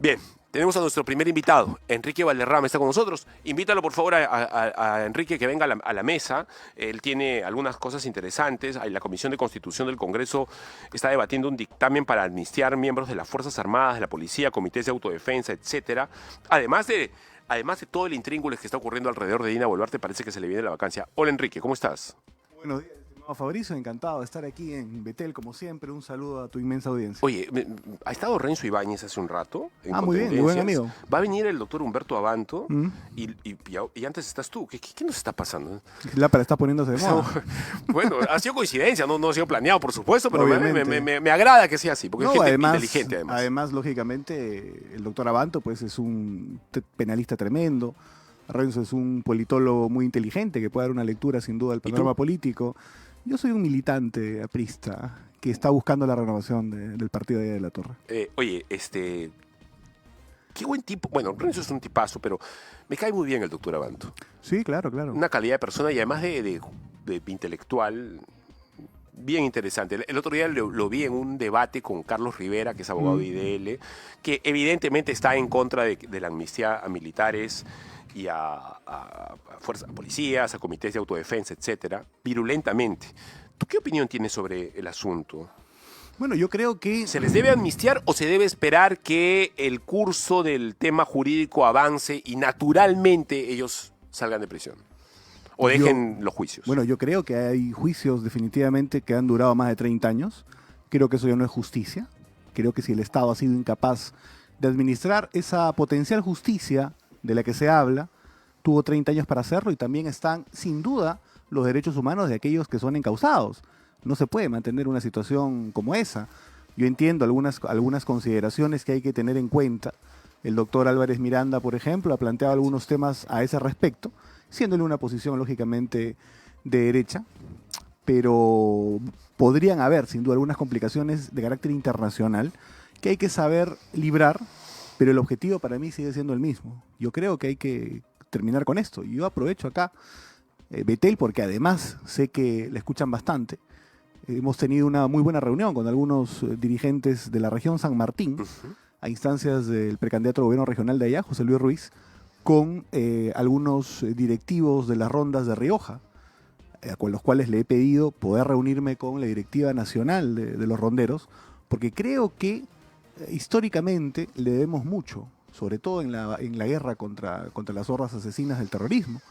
Bien, tenemos a nuestro primer invitado, Enrique Valderrama, está con nosotros. Invítalo por favor a Enrique que venga a la mesa. Él tiene algunas cosas interesantes. La Comisión de Constitución del Congreso está debatiendo un dictamen para amnistiar miembros de las Fuerzas Armadas, de la Policía, comités de autodefensa, etcétera. Además de todo el intríngulis que está ocurriendo alrededor de Dina Boluarte, parece que se le viene la vacancia. Hola Enrique, ¿cómo estás? Buenos días, estimado Fabricio, encantado de estar aquí en Betel, como siempre. Un saludo a tu inmensa audiencia. Oye, ha estado Renzo Ibáñez hace un rato en Muy bien, muy buen Contendencias. amigo. Va a venir el doctor Humberto Abanto ¿Mm? y antes estás tú. ¿Qué nos está pasando? Lápara está poniéndose de moda. Bueno, ha sido coincidencia, no ha sido planeado, por supuesto, pero Obviamente. me agrada que sea así, porque No, es gente además, inteligente además. además, lógicamente, el doctor Abanto pues, es un penalista tremendo. Renzo es un politólogo muy inteligente que puede dar una lectura sin duda al panorama político. Yo soy un militante aprista que está buscando la renovación del partido de la Torre. Oye, qué buen tipo. Bueno, Renzo es un tipazo, pero me cae muy bien el doctor Abanto. Sí, claro, claro. Una calidad de persona y además de intelectual bien interesante. El otro día lo vi en un debate con Carlos Rivera, que es abogado de IDL, que evidentemente está en contra de la amnistía a militares y a fuerzas, a policías, a comités de autodefensa, etcétera, virulentamente. ¿Tú qué opinión tienes sobre el asunto? Bueno, yo creo que... ¿Se les debe amnistiar o se debe esperar que el curso del tema jurídico avance y naturalmente ellos salgan de prisión? ¿O dejen los juicios? Bueno, yo creo que hay juicios definitivamente que han durado más de 30 años. Creo que eso ya no es justicia. Creo que si el Estado ha sido incapaz de administrar esa potencial justicia de la que se habla, tuvo 30 años para hacerlo y también están, sin duda, los derechos humanos de aquellos que son encausados. No se puede mantener una situación como esa. Yo entiendo algunas consideraciones que hay que tener en cuenta. El doctor Álvarez Miranda, por ejemplo, ha planteado algunos temas a ese respecto, siéndole una posición lógicamente de derecha, pero podrían haber, sin duda, algunas complicaciones de carácter internacional que hay que saber librar, pero el objetivo para mí sigue siendo el mismo. Yo creo que hay que terminar con esto. Yo aprovecho acá Betel porque además sé que le escuchan bastante. Hemos tenido una muy buena reunión con algunos dirigentes de la región San Martín, a instancias del precandidato al gobierno regional de allá, José Luis Ruiz, con algunos directivos de las rondas de Rioja, con los cuales le he pedido poder reunirme con la directiva nacional de los ronderos, porque creo que históricamente le debemos mucho, sobre todo en la guerra contra las hordas asesinas del terrorismo.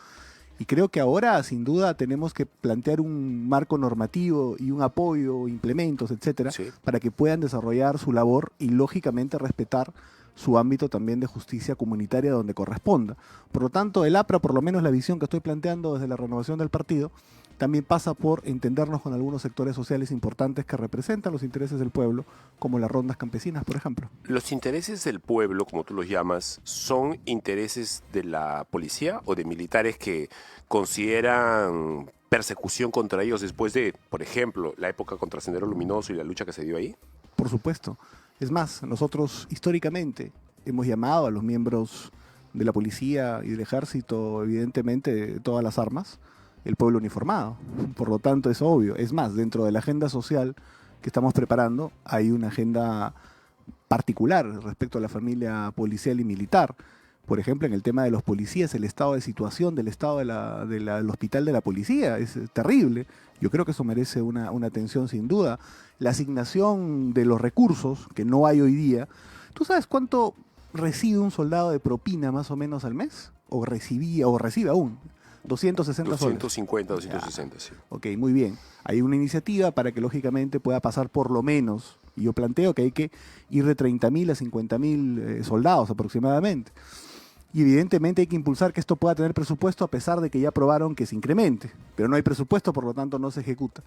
Y creo que ahora, sin duda, tenemos que plantear un marco normativo y un apoyo, implementos, etcétera, Sí. para que puedan desarrollar su labor y, lógicamente, respetar su ámbito también de justicia comunitaria donde corresponda. Por lo tanto, el APRA, por lo menos la visión que estoy planteando desde la renovación del partido, también pasa por entendernos con algunos sectores sociales importantes que representan los intereses del pueblo, como las rondas campesinas, por ejemplo. ¿Los intereses del pueblo, como tú los llamas, son intereses de la policía o de militares que consideran persecución contra ellos después de, por ejemplo, la época contra Sendero Luminoso y la lucha que se dio ahí? Por supuesto. Es más, nosotros históricamente hemos llamado a los miembros de la policía y del ejército, evidentemente, de todas las armas, el pueblo uniformado. Por lo tanto, es obvio. Es más, dentro de la agenda social que estamos preparando, hay una agenda particular respecto a la familia policial y militar. Por ejemplo, en el tema de los policías, el estado de situación del estado del hospital de la policía es terrible. Yo creo que eso merece una atención sin duda. La asignación de los recursos, que no hay hoy día. ¿Tú sabes cuánto recibe un soldado de propina más o menos al mes? ¿O recibía, o recibe aún? 260 soles. 250, 260, sí. Ok, muy bien. Hay una iniciativa para que lógicamente pueda pasar por lo menos, y yo planteo que hay que ir de 30.000 a 50.000 soldados aproximadamente. Y evidentemente hay que impulsar que esto pueda tener presupuesto a pesar de que ya aprobaron que se incremente. Pero no hay presupuesto, por lo tanto no se ejecuta.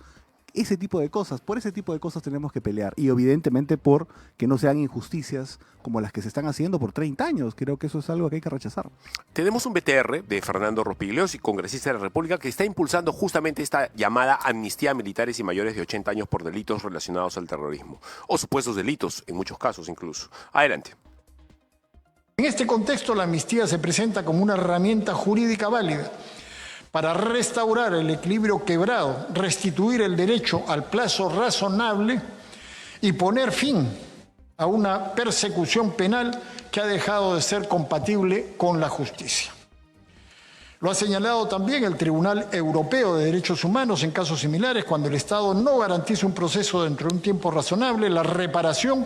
Ese tipo de cosas, por ese tipo de cosas tenemos que pelear. Y evidentemente por que no sean injusticias como las que se están haciendo por 30 años. Creo que eso es algo que hay que rechazar. Tenemos un BTR de Fernando Rospigliosi, congresista de la República, que está impulsando justamente esta llamada amnistía a militares y mayores de 80 años por delitos relacionados al terrorismo. O supuestos delitos, en muchos casos incluso. Adelante. En este contexto, la amnistía se presenta como una herramienta jurídica válida para restaurar el equilibrio quebrado, restituir el derecho al plazo razonable y poner fin a una persecución penal que ha dejado de ser compatible con la justicia. Lo ha señalado también el Tribunal Europeo de Derechos Humanos en casos similares. Cuando el Estado no garantiza un proceso dentro de un tiempo razonable, la reparación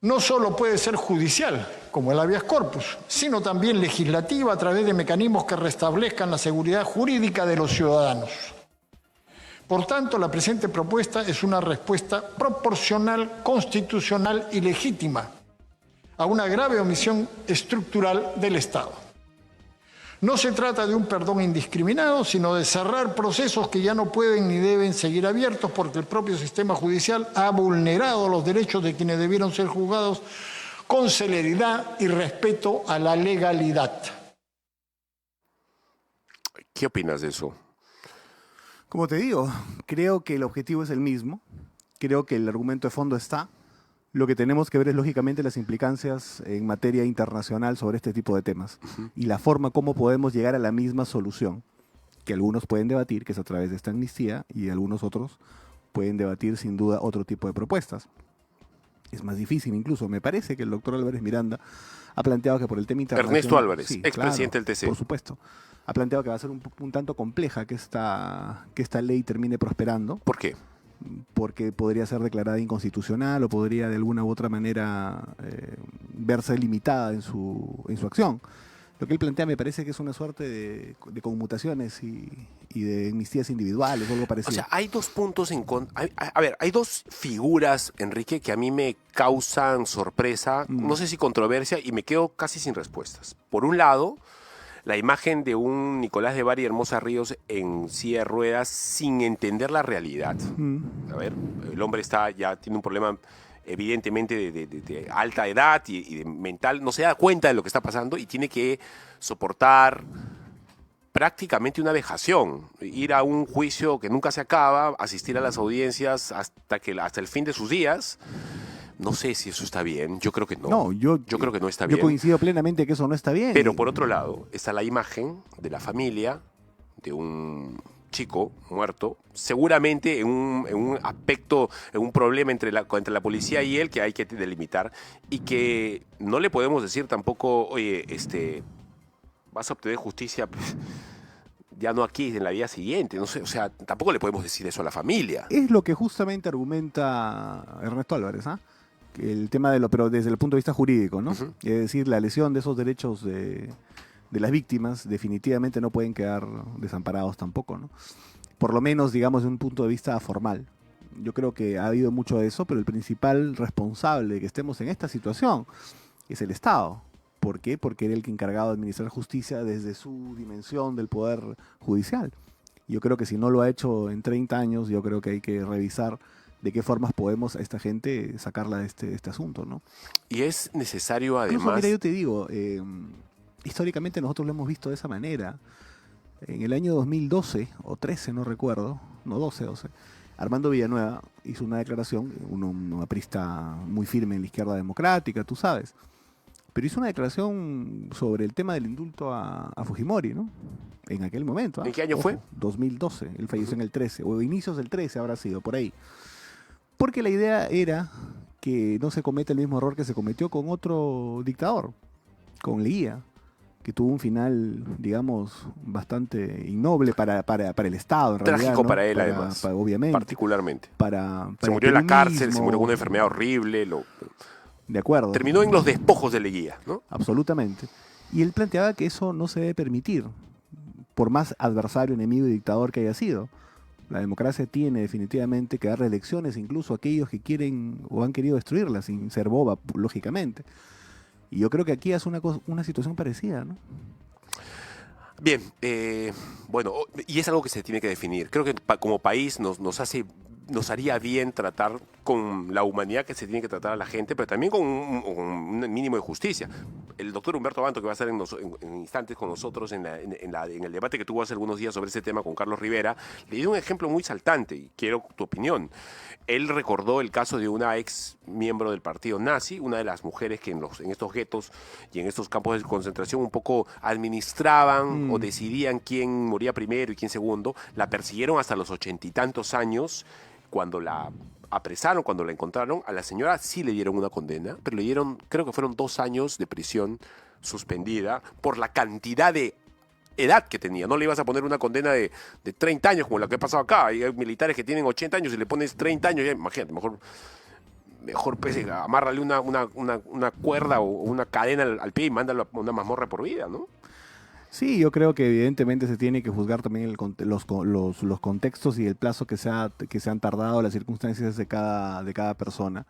no solo puede ser judicial, como el habeas corpus, sino también legislativa a través de mecanismos que restablezcan la seguridad jurídica de los ciudadanos. Por tanto, la presente propuesta es una respuesta proporcional, constitucional y legítima a una grave omisión estructural del Estado. No se trata de un perdón indiscriminado, sino de cerrar procesos que ya no pueden ni deben seguir abiertos porque el propio sistema judicial ha vulnerado los derechos de quienes debieron ser juzgados con celeridad y respeto a la legalidad. ¿Qué opinas de eso? Como te digo, creo que el objetivo es el mismo, creo que el argumento de fondo está. Lo que tenemos que ver es, lógicamente, las implicancias en materia internacional sobre este tipo de temas y la forma como podemos llegar a la misma solución, que algunos pueden debatir, que es a través de esta amnistía, y algunos otros pueden debatir, sin duda, otro tipo de propuestas. Es más difícil incluso. Me parece que el doctor Álvarez Miranda ha planteado que por el tema internacional... Ernesto Álvarez, sí, expresidente claro, del TC. por supuesto. Ha planteado que va a ser un tanto compleja que esta ley termine prosperando. ¿Por qué? Porque podría ser declarada inconstitucional o podría de alguna u otra manera verse limitada en su acción. Lo que él plantea me parece que es una suerte de conmutaciones y de amnistías individuales o algo parecido. O sea, hay dos puntos en contra. A ver, hay dos figuras, Enrique, que a mí me causan sorpresa, no sé si controversia, y me quedo casi sin respuestas. Por un lado, la imagen de un Nicolás de Bari y Hermosa Ríos en silla de ruedas sin entender la realidad. A ver, el hombre ya tiene un problema evidentemente de alta edad y de mental, no se da cuenta de lo que está pasando y tiene que soportar prácticamente una vejación, ir a un juicio que nunca se acaba, asistir a las audiencias hasta el fin de sus días. No sé si eso está bien, yo creo que no. No, yo creo que no está bien. Yo coincido plenamente que eso no está bien. Pero por otro lado, está la imagen de la familia de un chico muerto, seguramente en un aspecto, en un problema entre la policía y él que hay que delimitar y que no le podemos decir tampoco, oye, vas a obtener justicia ya no aquí, en la vida siguiente, no sé, o sea, tampoco le podemos decir eso a la familia. Es lo que justamente argumenta Ernesto Álvarez, ¿ah? El tema pero desde el punto de vista jurídico, ¿no? Es decir, la lesión de esos derechos de las víctimas definitivamente no pueden quedar desamparados tampoco, ¿no? Por lo menos, digamos, de un punto de vista formal. Yo creo que ha habido mucho de eso, pero el principal responsable de que estemos en esta situación es el Estado. ¿Por qué? Porque era el que encargado de administrar justicia desde su dimensión del poder judicial. Yo creo que si no lo ha hecho en 30 años, yo creo que hay que revisar de qué formas podemos a esta gente sacarla de este asunto, ¿no? Y es necesario además... Incluso, mira, yo te digo, históricamente nosotros lo hemos visto de esa manera. En el año 2012, o 13, no recuerdo, no, 12, Armando Villanueva hizo una declaración, un aprista muy firme en la izquierda democrática, tú sabes, pero hizo una declaración sobre el tema del indulto a Fujimori, ¿no? En aquel momento. ¿En qué año fue? 2012, él falleció en el 13, o inicios del 13 habrá sido, por ahí. Porque la idea era que no se cometa el mismo error que se cometió con otro dictador, con Leguía, que tuvo un final, digamos, bastante innoble para el Estado, en realidad. Trágico, ¿no? Para él, además. Obviamente. Particularmente. Para se murió en la cárcel, se murió con una enfermedad horrible. De acuerdo. Terminó en los despojos de Leguía, ¿no? Absolutamente. Y él planteaba que eso no se debe permitir, por más adversario, enemigo y dictador que haya sido. La democracia tiene definitivamente que darle lecciones incluso a aquellos que quieren o han querido destruirla, sin ser boba, lógicamente. Y yo creo que aquí es una situación parecida, ¿no? Bien, bueno, y es algo que se tiene que definir. Creo que como país nos haría bien tratar con la humanidad que se tiene que tratar a la gente, pero también con un mínimo de justicia. El doctor Humberto Abanto, que va a estar en instantes con nosotros en el debate que tuvo hace algunos días sobre este tema con Carlos Rivera, le dio un ejemplo muy saltante y quiero tu opinión. Él recordó el caso de una ex miembro del partido nazi, una de las mujeres que en estos guetos y en estos campos de concentración un poco administraban o decidían quién moría primero y quién segundo. La persiguieron hasta los 80 y tantos años, cuando la apresaron cuando la encontraron, a la señora sí le dieron una condena, pero le dieron, creo que fueron 2 años de prisión suspendida por la cantidad de edad que tenía. No le ibas a poner una condena de 30 años como la que ha pasado acá. Hay militares que tienen 80 años y le pones 30 años, ya, imagínate, mejor pues, amárrale una cuerda o una cadena al pie y mándalo a una mazmorra por vida, ¿no? Sí, yo creo que evidentemente se tiene que juzgar también los contextos y el plazo que se han tardado, las circunstancias de cada persona.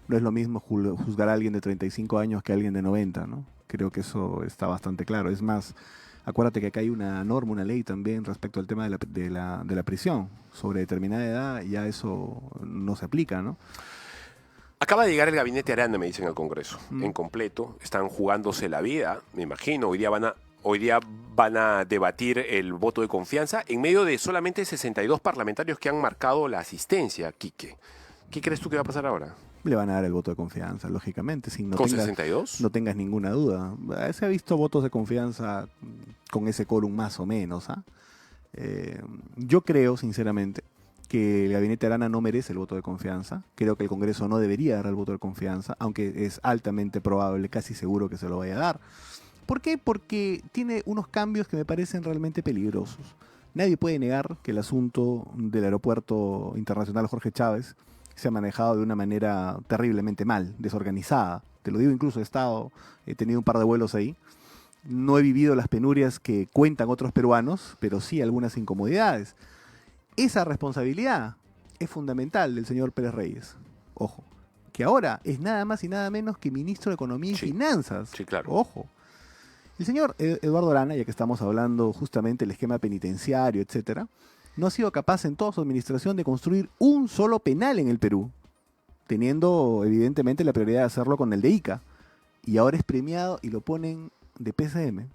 No es lo mismo juzgar a alguien de 35 años que a alguien de 90, ¿no? Creo que eso está bastante claro. Es más, acuérdate que acá hay una norma, una ley también respecto al tema de la prisión. Sobre determinada edad ya eso no se aplica, ¿no? Acaba de llegar el gabinete Arana, me dicen al Congreso, en completo. Están jugándose la vida, me imagino. Hoy día van a debatir el voto de confianza en medio de solamente 62 parlamentarios que han marcado la asistencia, Quique. ¿Qué crees tú que va a pasar ahora? Le van a dar el voto de confianza, lógicamente, sin ¿Con 62? no tengas ninguna duda. Se ha visto votos de confianza con ese quórum más o menos. Yo creo, sinceramente, que el gabinete Arana no merece el voto de confianza. Creo que el Congreso no debería dar el voto de confianza, aunque es altamente probable, casi seguro que se lo vaya a dar. ¿Por qué? Porque tiene unos cambios que me parecen realmente peligrosos. Nadie puede negar que el asunto del aeropuerto internacional Jorge Chávez se ha manejado de una manera terriblemente mal, desorganizada. Te lo digo, incluso he tenido un par de vuelos ahí. No he vivido las penurias que cuentan otros peruanos, pero sí algunas incomodidades. Esa responsabilidad es fundamental del señor Pérez Reyes. Ojo, que ahora es nada más y nada menos que ministro de Economía y Finanzas. Sí, claro. Ojo. El señor Eduardo Arana, ya que estamos hablando justamente del esquema penitenciario, etcétera, no ha sido capaz en toda su administración de construir un solo penal en el Perú, teniendo evidentemente la prioridad de hacerlo con el de Ica. Y ahora es premiado y lo ponen de PCM.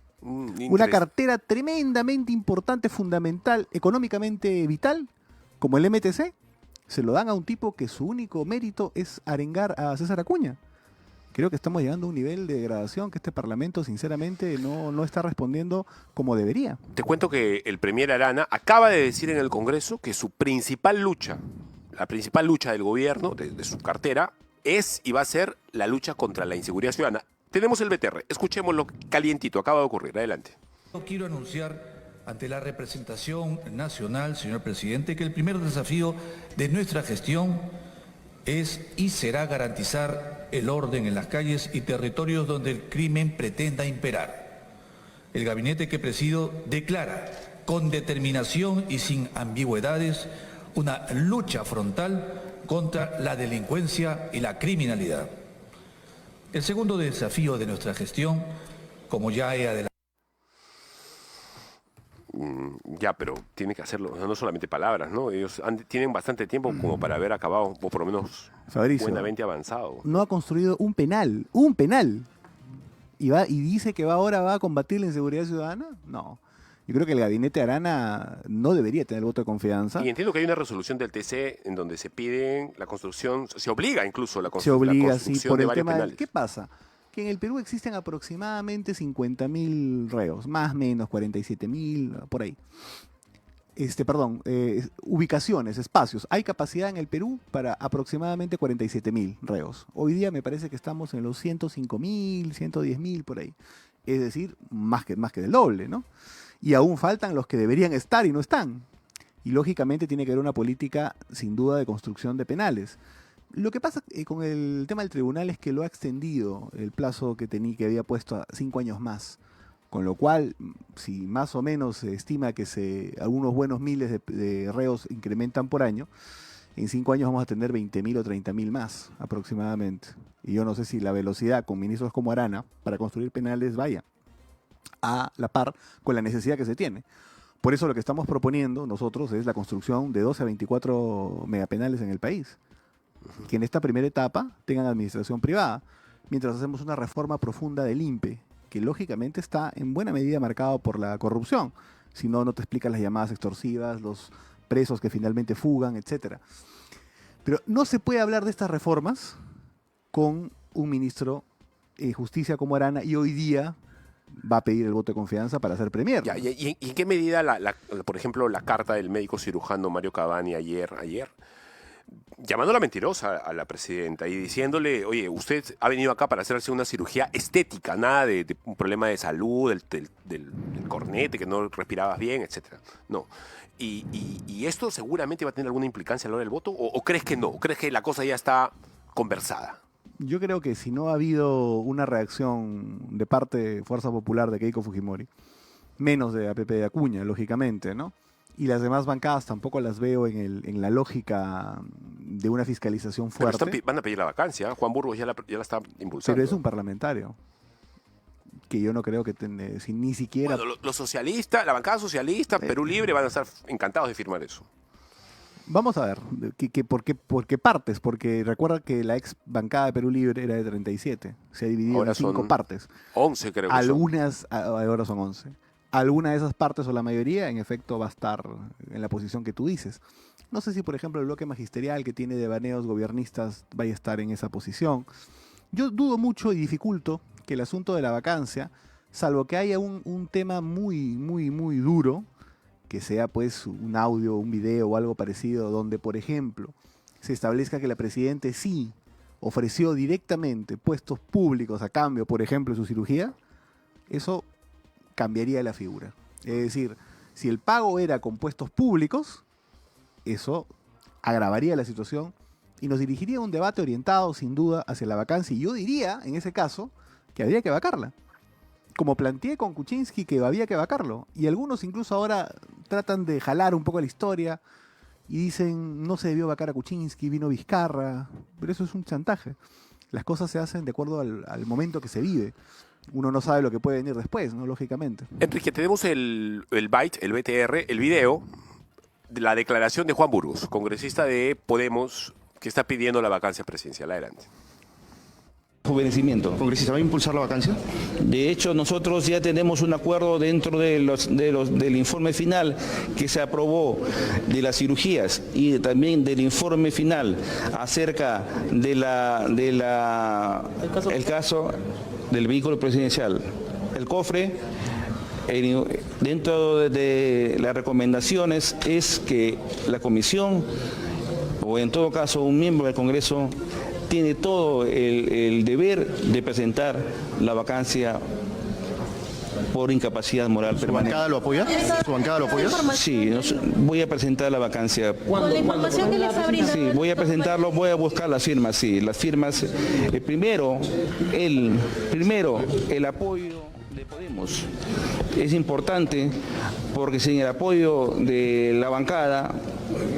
Una cartera tremendamente importante, fundamental, económicamente vital, como el MTC, se lo dan a un tipo que su único mérito es arengar a César Acuña. Creo que estamos llegando a un nivel de degradación que este Parlamento, sinceramente, no está respondiendo como debería. Te cuento que el premier Arana acaba de decir en el Congreso que su principal lucha, la principal lucha del gobierno, de su cartera, es y va a ser la lucha contra la inseguridad ciudadana. Tenemos el BTR, escuchémoslo calientito, acaba de ocurrir, adelante. Quiero anunciar ante la representación nacional, señor presidente, que el primer desafío de nuestra gestión es y será garantizar el orden en las calles y territorios donde el crimen pretenda imperar. El gabinete que presido declara con determinación y sin ambigüedades una lucha frontal contra la delincuencia y la criminalidad. El segundo desafío de nuestra gestión, como ya he adelantado. Ya, pero tiene que hacerlo, no solamente palabras, ¿no? Ellos tienen bastante tiempo como para haber acabado, o por lo menos Fabricio, buenamente avanzado. No ha construido un penal. Y dice que ahora va a combatir la inseguridad ciudadana. No. Yo creo que el gabinete Arana no debería tener voto de confianza. Y entiendo que hay una resolución del TC en donde se piden la construcción, se obliga incluso la Se obliga, la construcción sí, por de el varios tema. penales. ¿Qué pasa? Que en el Perú existen aproximadamente 50.000 reos, más o menos 47.000, por ahí. Ubicaciones, espacios. Hay capacidad en el Perú para aproximadamente 47.000 reos. Hoy día me parece que estamos en los 105.000, 110.000 por ahí. Es decir, más que del doble, ¿no? Y aún faltan los que deberían estar y no están. Y lógicamente tiene que haber una política, sin duda, de construcción de penales. Lo que pasa con el tema del tribunal es que lo ha extendido el plazo que había puesto a 5 años más. Con lo cual, si más o menos se estima que algunos buenos miles de reos incrementan por año, en 5 años vamos a tener 20.000 o 30.000 más aproximadamente. Y yo no sé si la velocidad con ministros como Arana para construir penales vaya a la par con la necesidad que se tiene. Por eso lo que estamos proponiendo nosotros es la construcción de 12 a 24 megapenales en el país, que en esta primera etapa tengan administración privada, mientras hacemos una reforma profunda del INPE, que lógicamente está en buena medida marcado por la corrupción. Si no, no te explican las llamadas extorsivas, los presos que finalmente fugan, etc. Pero no se puede hablar de estas reformas con un ministro de Justicia como Arana, y hoy día va a pedir el voto de confianza para ser premier. Ya, ¿y en qué medida, por ejemplo, la carta del médico cirujano Mario Cavani ayer llamándola mentirosa a la presidenta y diciéndole, oye, usted ha venido acá para hacerse una cirugía estética, nada de un problema de salud, del cornete, que no respirabas bien, etcétera. No. Y esto seguramente va a tener alguna implicancia a la hora del voto, o crees que no? ¿O crees que la cosa ya está conversada? Yo creo que si no ha habido una reacción de parte de Fuerza Popular de Keiko Fujimori, menos de APP de Acuña, lógicamente, ¿no? Y las demás bancadas tampoco las veo en la lógica de una fiscalización Pero fuerte. van a pedir la vacancia. Juan Burgos ya la está impulsando. Pero es un parlamentario. Que yo no creo que ni siquiera... Bueno, los socialistas, la bancada socialista, Perú Libre, van a estar encantados de firmar eso. Vamos a ver, ¿por qué partes? Porque recuerda que la ex bancada de Perú Libre era de 37. Se ha dividido Ahora en 5 son partes. 11 creo que son. Algunas, ahora son 11. Alguna de esas partes o la mayoría, en efecto, va a estar en la posición que tú dices. No sé si, por ejemplo, el bloque magisterial que tiene devaneos gobiernistas vaya a estar en esa posición. Yo dudo mucho y dificulto que el asunto de la vacancia, salvo que haya un tema muy, muy, muy duro, que sea pues un audio, un video o algo parecido, donde, por ejemplo, se establezca que la presidenta sí ofreció directamente puestos públicos a cambio, por ejemplo, de su cirugía, eso cambiaría la figura. Es decir, si el pago era con puestos públicos, eso agravaría la situación y nos dirigiría a un debate orientado, sin duda, hacia la vacancia. Y yo diría, en ese caso, que habría que vacarla. Como planteé con Kuczynski, que había que vacarlo. Y algunos incluso ahora tratan de jalar un poco la historia y dicen, no se debió vacar a Kuczynski, vino Vizcarra. Pero eso es un chantaje. Las cosas se hacen de acuerdo al momento que se vive. Uno no sabe lo que puede venir después, ¿no? Lógicamente. Enrique, tenemos el BTR, el video de la declaración de Juan Burgos, congresista de Podemos, que está pidiendo la vacancia presidencial. Adelante. Rejuvenecimiento. Congresista, ¿va a impulsar la vacancia? De hecho, nosotros ya tenemos un acuerdo dentro del informe final que se aprobó de las cirugías y también del informe final acerca el caso del vehículo presidencial. El cofre, dentro de las recomendaciones es que la comisión, o en todo caso un miembro del Congreso, tiene todo el deber de presentar la vacancia por incapacidad moral permanente. ¿Su bancada lo apoya? ¿Su bancada lo apoya? Sí, voy a presentar la vacancia. Con la información que les ha brindado. Sí, voy a presentarlo, voy a buscar las firmas, sí, las firmas. Primero, el apoyo de Podemos. Es importante porque sin el apoyo de la bancada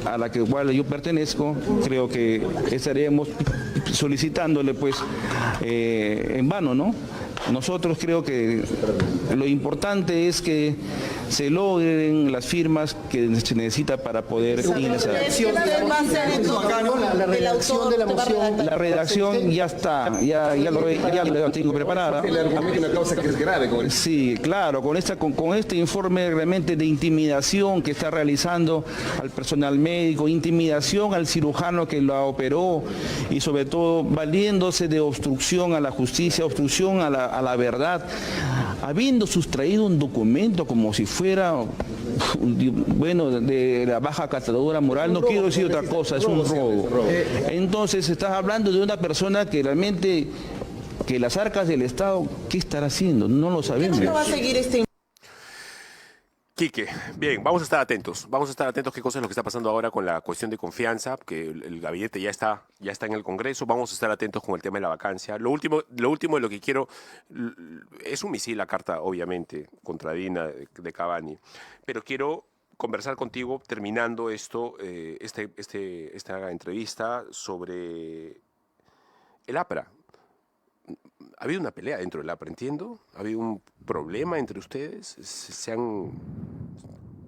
a la que igual yo pertenezco, creo que estaríamos solicitándole pues en vano, ¿no? Nosotros creo que lo importante es que se logren las firmas que se necesita para poder ingresar. La redacción de la moción. La redacción ya está, ya la tengo preparada. El argumento de una causa que es grave. Sí, claro, con este informe realmente de intimidación que está realizando al personal médico, intimidación al cirujano que la operó y sobre todo valiéndose de obstrucción a la justicia, obstrucción a la verdad, habiendo sustraído un documento como si fuera, bueno, de la baja catadura moral, no quiero decir otra cosa, es un robo. Entonces estás hablando de una persona que realmente, que las arcas del Estado, ¿qué estará haciendo? No lo sabemos. ¿Qué va a seguir este? Quique, bien, vamos a estar atentos. Vamos a estar atentos qué cosa es lo que está pasando ahora con la cuestión de confianza, que el gabinete ya está en el Congreso. Vamos a estar atentos con el tema de la vacancia. Lo último de lo que quiero es un misil a carta, obviamente, contra Dina de Cavani. Pero quiero conversar contigo, terminando esta entrevista, sobre el APRA. ¿Ha habido una pelea dentro del APRA, entiendo? ¿Ha habido un problema entre ustedes? ¿Se han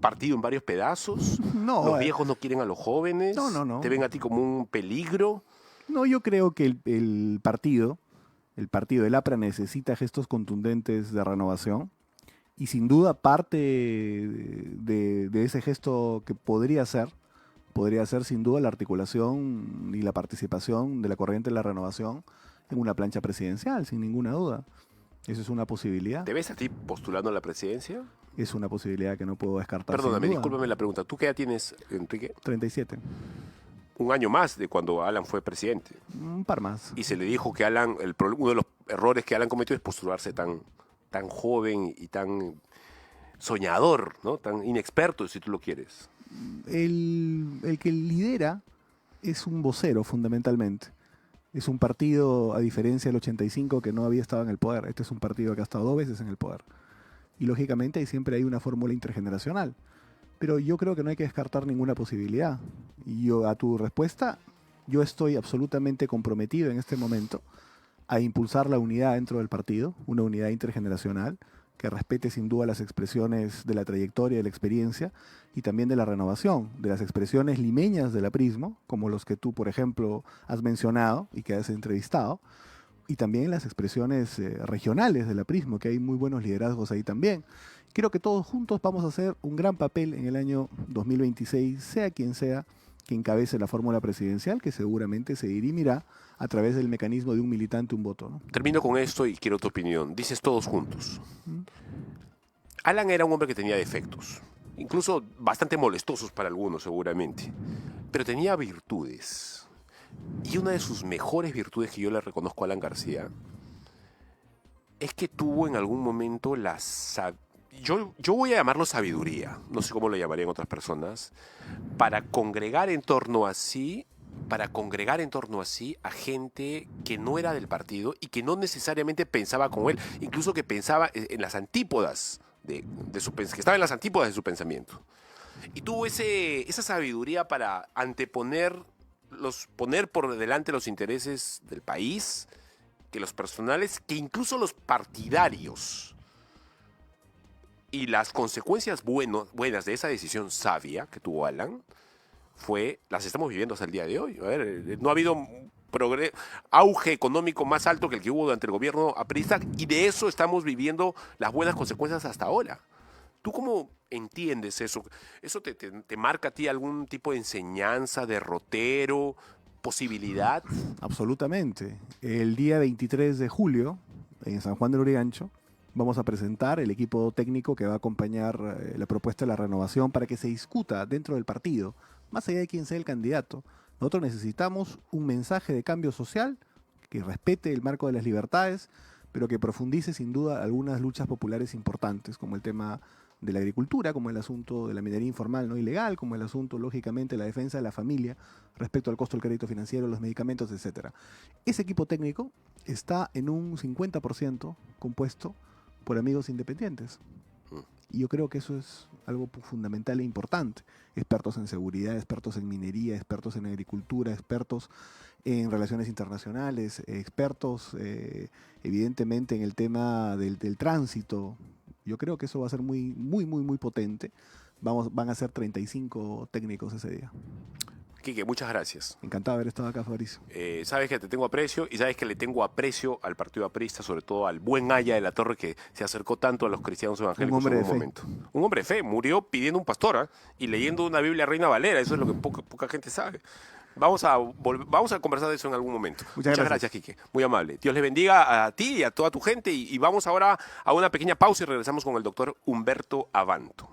partido en varios pedazos? No. ¿Los viejos no quieren a los jóvenes? No. ¿Te ven a ti como un peligro? No, yo creo que el partido del APRA necesita gestos contundentes de renovación y sin duda parte de ese gesto que podría ser sin duda la articulación y la participación de la corriente de la renovación en una plancha presidencial, sin ninguna duda. Eso es una posibilidad. ¿Te ves a ti postulando a la presidencia? Es una posibilidad que no puedo descartar. Perdóname, sin duda. discúlpame la pregunta. ¿Tú qué edad tienes, Enrique? 37. un año más de cuando Alan fue presidente. Un par más. Y se le dijo que Alan, uno de los errores que Alan cometió es postularse tan joven y tan soñador, ¿no? Tan inexperto, si tú lo quieres. El que lidera es un vocero, fundamentalmente. Es un partido, a diferencia del 85, que no había estado en el poder. Este es un partido que ha estado 2 veces en el poder. Y lógicamente ahí siempre hay una fórmula intergeneracional. Pero yo creo que no hay que descartar ninguna posibilidad. Y yo, a tu respuesta, yo estoy absolutamente comprometido en este momento a impulsar la unidad dentro del partido, una unidad intergeneracional que respete sin duda las expresiones de la trayectoria, de la experiencia y también de la renovación, de las expresiones limeñas del aprismo, como los que tú, por ejemplo, has mencionado y que has entrevistado, y también las expresiones regionales del aprismo, que hay muy buenos liderazgos ahí también. Creo que todos juntos vamos a hacer un gran papel en el año 2026, sea quien sea que encabece la fórmula presidencial, que seguramente se dirimirá a través del mecanismo de un militante, un voto, ¿no? Termino con esto y quiero tu opinión. Dices todos juntos. Alan era un hombre que tenía defectos, incluso bastante molestosos para algunos seguramente, pero tenía virtudes. Y una de sus mejores virtudes que yo le reconozco a Alan García es que tuvo en algún momento yo voy a llamarlo sabiduría, no sé cómo lo llamarían otras personas, para congregar en torno a sí a gente que no era del partido y que no necesariamente pensaba como él, incluso que pensaba en las antípodas que estaba en las antípodas de su pensamiento. Y tuvo esa sabiduría para poner por delante los intereses del país, que los personales, que incluso los partidarios. Y las consecuencias buenas de esa decisión sabia que tuvo Alan las estamos viviendo hasta el día de hoy. A ver, no ha habido auge económico más alto que el que hubo durante el gobierno aprista, y de eso estamos viviendo las buenas consecuencias hasta ahora. ¿Tú cómo entiendes eso? ¿Eso te marca a ti algún tipo de enseñanza, derrotero, posibilidad? Absolutamente. El día 23 de julio, en San Juan del Urigancho, vamos a presentar el equipo técnico que va a acompañar la propuesta de la renovación para que se discuta dentro del partido, más allá de quién sea el candidato. Nosotros necesitamos un mensaje de cambio social que respete el marco de las libertades, pero que profundice sin duda algunas luchas populares importantes, como el tema de la agricultura, como el asunto de la minería informal no ilegal, como el asunto, lógicamente, de la defensa de la familia respecto al costo del crédito financiero, los medicamentos, etc. Ese equipo técnico está en un 50% compuesto por amigos independientes. Y yo creo que eso es algo fundamental e importante. Expertos en seguridad, expertos en minería, expertos en agricultura, expertos en relaciones internacionales, expertos evidentemente en el tema del tránsito. Yo creo que eso va a ser muy, muy, muy, muy potente. Van a ser 35 técnicos ese día. Quique, muchas gracias. Encantado de haber estado acá, Fabricio. Sabes que te tengo aprecio y sabes que le tengo aprecio al partido aprista, sobre todo al buen Haya de la Torre, que se acercó tanto a los cristianos evangélicos en un momento. Un hombre de fe, murió pidiendo un pastor y leyendo una Biblia Reina Valera. Eso es lo que poca gente sabe. Vamos a conversar de eso en algún momento. Muchas gracias, Quique. Muy amable. Dios le bendiga a ti y a toda tu gente. Y vamos ahora a una pequeña pausa y regresamos con el doctor Humberto Abanto.